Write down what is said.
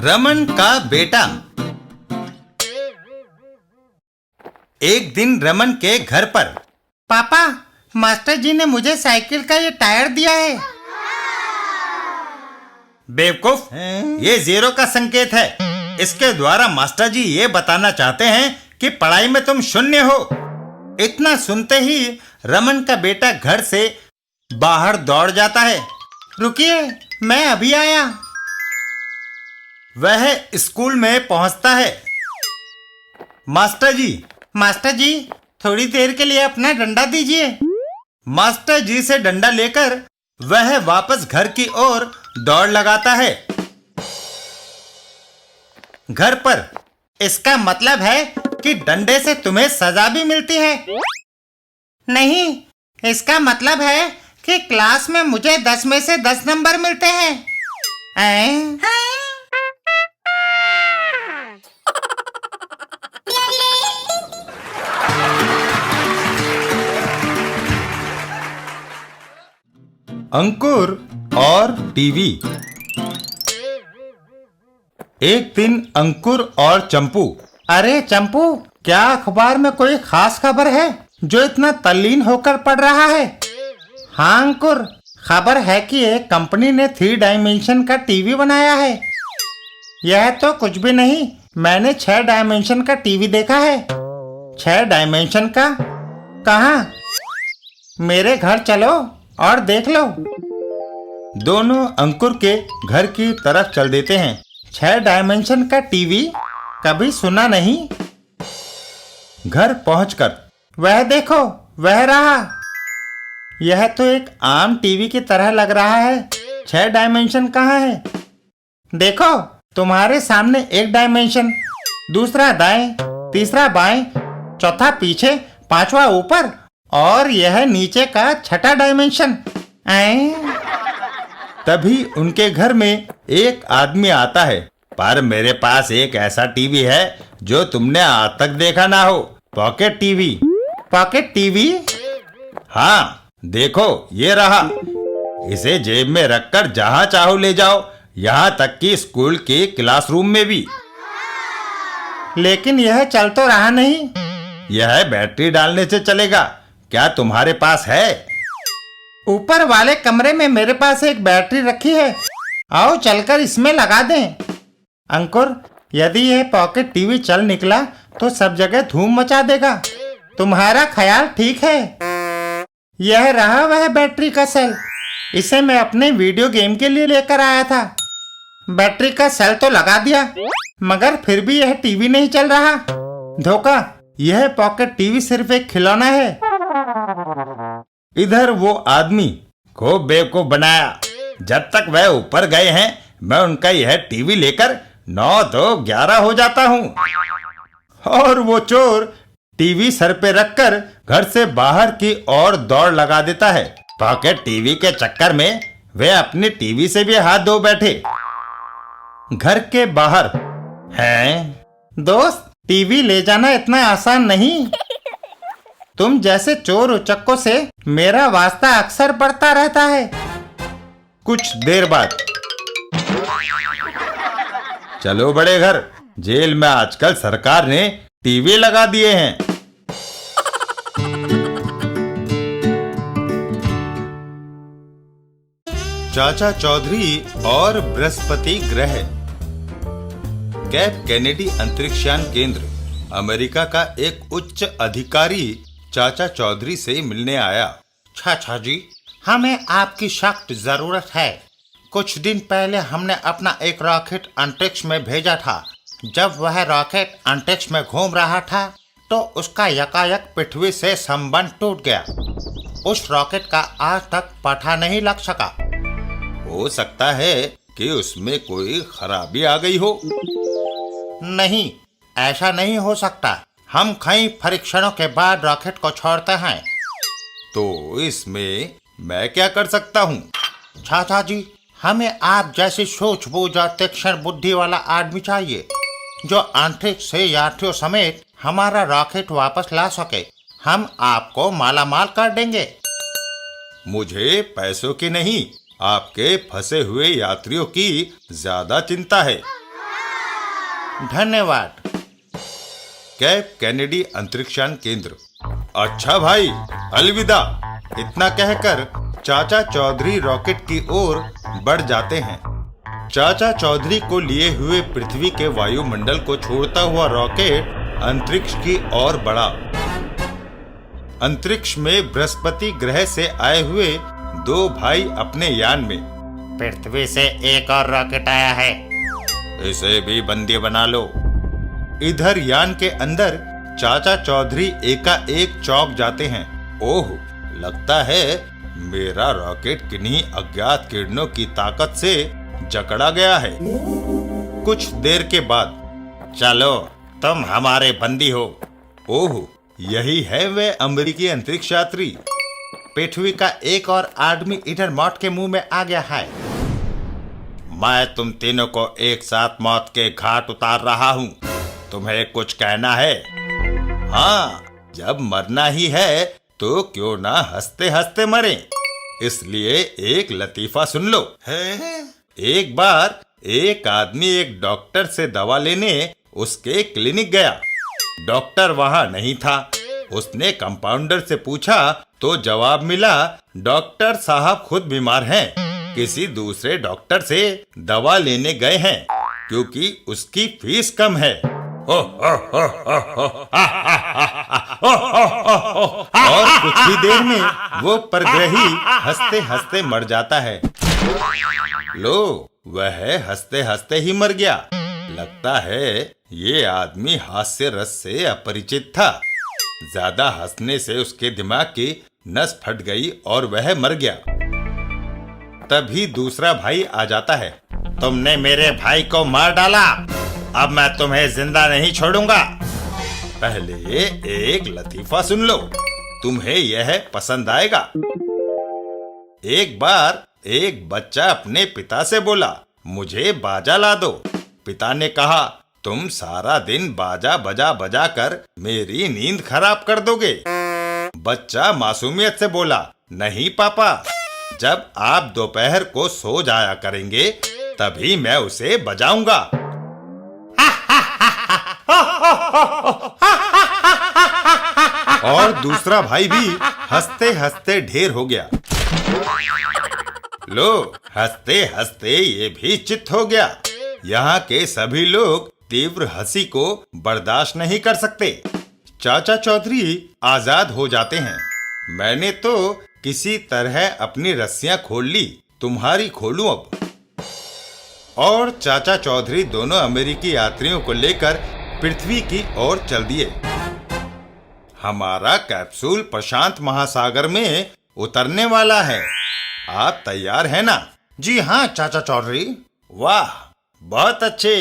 रमन का बेटा। एक दिन रमन के घर पर, पापा, मास्टर जी ने मुझे साइकिल का ये टायर दिया है। बेवकूफ, ये जीरो का संकेत है। इसके द्वारा मास्टर जी ये बताना चाहते हैं कि पढ़ाई में तुम शून्य हो। इतना सुनते ही रमन का बेटा घर से बाहर दौड़ जाता है। रुकिए, मैं अभी आया। वह स्कूल में पहुंचता है। मास्टर जी, थोड़ी देर के लिए अपना डंडा दीजिए। मास्टर जी से डंडा लेकर वह वापस घर की ओर दौड़ लगाता है। घर पर, इसका मतलब है कि डंडे से तुम्हें सजा भी मिलती है। नहीं, इसका मतलब है कि क्लास में मुझे 10 में से 10 नंबर मिलते हैं। अंकुर और टीवी। एक दिन अंकुर और चंपू। अरे चंपू, क्या अखबार में कोई खास खबर है जो इतना तल्लीन होकर पढ़ रहा है? हाँ अंकुर, खबर है कि एक कंपनी ने 3 डायमेंशन का टीवी बनाया है। यह तो कुछ भी नहीं, मैंने 6 डायमेंशन का टीवी देखा है। 6 डायमेंशन का? कहाँ? मेरे घर चलो और देख लो। दोनों अंकुर के घर की तरफ चल देते हैं। 6 डायमेंशन का टीवी? कभी सुना नहीं। घर पहुंचकर, वह देखो, वह रहा। यह तो एक आम टीवी की तरह लग रहा है। 6 डायमेंशन कहाँ है? देखो, तुम्हारे सामने 1 डायमेंशन, दूसरा दाएं, तीसरा बाएं, चौथा पीछे, 5वां ऊपर और यह नीचे का 6ठा डायमेंशन। तभी उनके घर में एक आदमी आता है। पर मेरे पास एक ऐसा टीवी है जो तुमने आज तक देखा ना हो, पॉकेट टीवी। Pocket TV? हाँ, देखो ये रहा। इसे जेब में रखकर जहाँ चाहो ले जाओ, यहाँ तक कि स्कूल के क्लासरूम में भी। लेकिन यह चल तो रहा नहीं। यह बैटरी डालने से चलेगा। क्या तुम्हारे पास है? ऊपर वाले कमरे में मेरे पास एक बैटरी रखी है। आओ चलकर इसमें लगा दें। अंकुर, यदि यह पॉकेट टीवी चल निकला तो सब जगह धूम मचा देगा। तुम्हारा ख्याल ठीक है। यह रहा वह बैटरी का सेल। इसे मैं अपने वीडियो गेम के लिए लेकर आया था। बैटरी का सेल तो लगा दिया, मगर फिर भी यह टीवी नहीं चल रहा। धोखा, यह पॉकेट टीवी सिर्फ एक खिलौना है। इधर वो आदमी को बेवकूफ बनाया। जब तक वह ऊपर गए हैं, मैं उनका यह टीवी लेकर 9 तो 11 हो जाता हूँ। और वो चोर टीवी सर पे रखकर घर से बाहर की ओर दौड़ लगा देता है। पॉकेट टीवी के चक्कर में वे अपनी टीवी से भी हाथ धो बैठे। घर के बाहर, हैं? दोस्त, टीवी ले जाना इतना आसान नहीं। तुम जैसे चोर उचक्कों से मेरा वास्ता अक्सर पड़ता रहता है। कुछ देर बाद, चलो बड़े घर, जेल में आजकल सरकार ने टीवी लगा दिए हैं। चाचा चौधरी और बृहस्पति ग्रह। कैप केनेडी अंतरिक्षयान केंद्र अमेरिका का एक उच्च अधिकारी चाचा चौधरी से मिलने आया। चाचा जी, हमें आपकी सख्त जरूरत है। कुछ दिन पहले हमने अपना एक रॉकेट अंतरिक्ष में भेजा था। जब वह रॉकेट अंतरिक्ष में घूम रहा था तो उसका यकायक पृथ्वी से संबंध टूट गया। उस रॉकेट का आज तक पता नहीं लग सका। हो सकता है कि उसमें कोई खराबी आ गई हो। नहीं, ऐसा नहीं हो सकता। हम कई परीक्षणों के बाद रॉकेट को छोड़ते हैं। तो इसमें मैं क्या कर सकता हूँ? चाचा जी, हमें आप जैसी सूझबूझ और तीक्ष्ण बुद्धि वाला आदमी चाहिए जो अंतरिक्ष से यात्रियों समेत हमारा रॉकेट वापस ला सके। हम आपको मालामाल कर देंगे। मुझे पैसों की नहीं, आपके फंसे हुए यात्रियों की ज्यादा चिंता है। धन्यवाद। कैप कैनेडी अंतरिक्षयान केंद्र। अच्छा भाई, अलविदा। इतना कहकर चाचा चौधरी रॉकेट की ओर बढ़ जाते हैं। चाचा चौधरी को लिए हुए पृथ्वी के वायुमंडल को छोड़ता हुआ रॉकेट अंतरिक्ष की ओर बढ़ा। अंतरिक्ष में बृहस्पति ग्रह से आए हुए दो भाई अपने यान में। पृथ्वी से एक और रॉकेट आया है, इसे भी बंदी बना लो। इधर यान के अंदर चाचा चौधरी एकाएक चौंक जाते हैं। ओह, लगता है मेरा रॉकेट किन्हीं अज्ञात किरणों की ताकत से जकड़ा गया है। कुछ देर के बाद, चलो तुम हमारे बंदी हो। ओह, यही है वे अमेरिकी अंतरिक्ष यात्री। पृथ्वी का एक और आदमी इधर मौत के मुंह में आ गया है। मैं तुम तीनों को एक साथ मौत के घाट उतार रहा हूँ। तुम्हें कुछ कहना है? हाँ, जब मरना ही है तो क्यों ना हंसते हंसते मरे। इसलिए एक लतीफा सुन लो। एक बार एक आदमी एक डॉक्टर से दवा लेने उसके क्लिनिक गया। डॉक्टर वहां नहीं था। उसने कंपाउंडर से पूछा तो जवाब मिला, डॉक्टर साहब खुद बीमार हैं, किसी दूसरे डॉक्टर से दवा लेने गए हैं क्योंकि उसकी फीस कम है। और कुछ ही देर में वो परग्रही हंसते हंसते मर जाता है। लो, वह हंसते हंसते ही मर गया। लगता है ये आदमी हास्य रस से अपरिचित था। ज्यादा हंसने से उसके दिमाग की नस फट गई और वह मर गया। तभी दूसरा भाई आ जाता है। तुमने मेरे भाई को मार डाला, अब मैं तुम्हें जिंदा नहीं छोड़ूंगा। पहले एक लतीफा सुन लो, तुम्हें यह पसंद आएगा। एक बार एक बच्चा अपने पिता से बोला, मुझे बाजा ला दो। पिता ने कहा, तुम सारा दिन बाजा बजा बजा कर मेरी नींद खराब कर दोगे। बच्चा मासूमियत से बोला, नहीं पापा, जब आप दोपहर को सो जाया करेंगे तभी मैं उसे बजाऊंगा। और दूसरा भाई भी हंसते हंसते ढेर हो गया। लो, हंसते हंसते ये भी चित्त हो गया। यहाँ के सभी लोग तीव्र हंसी को बर्दाश्त नहीं कर सकते। चाचा चौधरी आजाद हो जाते हैं। मैंने तो किसी तरह अपनी रस्सियां खोल ली, तुम्हारी खोलूं अब। और चाचा चौधरी दोनों अमेरिकी यात्रियों को लेकर पृथ्वी की ओर चल दिए। हमारा कैप्सूल प्रशांत महासागर में उतरने वाला है। आप तैयार हैं ना? जी हाँ चाचा चौधरी। वाह, बहुत अच्छे।